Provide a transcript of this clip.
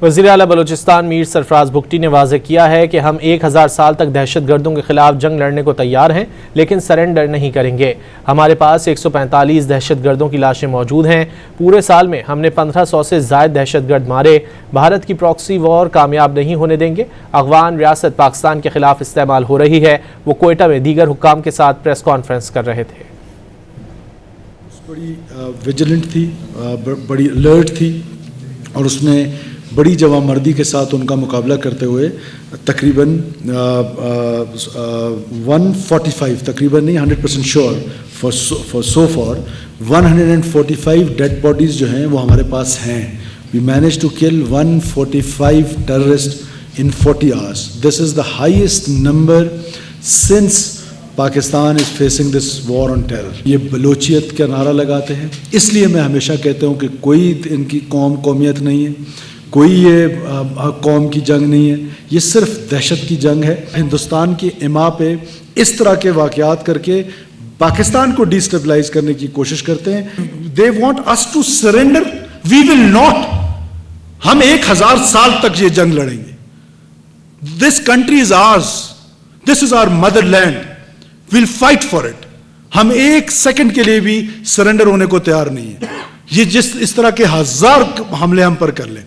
وزیر اعلیٰ بلوچستان میر سرفراز بھگٹی نے واضح کیا ہے کہ ہم 1000 سال تک دہشت گردوں کے خلاف جنگ لڑنے کو تیار ہیں، لیکن سرنڈر نہیں کریں گے۔ ہمارے پاس 145 دہشت گردوں کی لاشیں موجود ہیں۔ پورے سال میں ہم نے 1500 سے زائد دہشت گرد مارے۔ بھارت کی پراکسی وار کامیاب نہیں ہونے دیں گے۔ افغان ریاست پاکستان کے خلاف استعمال ہو رہی ہے۔ وہ کوئٹہ میں دیگر حکام کے ساتھ پریس کانفرنس کر رہے تھے۔ بڑی ویجیلنٹ تھی، بڑی الرٹ تھی، اور اس نے بڑی جوان مردی کے ساتھ ان کا مقابلہ کرتے ہوئے تقریباً 145 تقریباً نہیں 100% شیور فار 145 ڈیڈ باڈیز جو ہیں وہ ہمارے پاس ہیں۔ وی مینیج ٹو کل 145 terrorist in 40 hours. This is the highest number since Pakistan is facing this war on terror. یہ بلوچیت کا نعرہ لگاتے ہیں، اس لیے میں ہمیشہ کہتا ہوں کہ کوئی ان کی قومیت نہیں ہے، کوئی یہ قوم کی جنگ نہیں ہے، یہ صرف دہشت کی جنگ ہے۔ ہندوستان کی اما پہ اس طرح کے واقعات کر کے پاکستان کو ڈیسٹیبلائز کرنے کی کوشش کرتے ہیں۔ They want us to surrender. We will not. ہم 1000 سال تک یہ جنگ لڑیں گے۔ This country is ours. This is our motherland. We'll fight for it. ہم 1 سیکنڈ کے لیے بھی سرنڈر ہونے کو تیار نہیں ہیں۔ یہ اس طرح کے 1000 حملے ہم پر کر لیں۔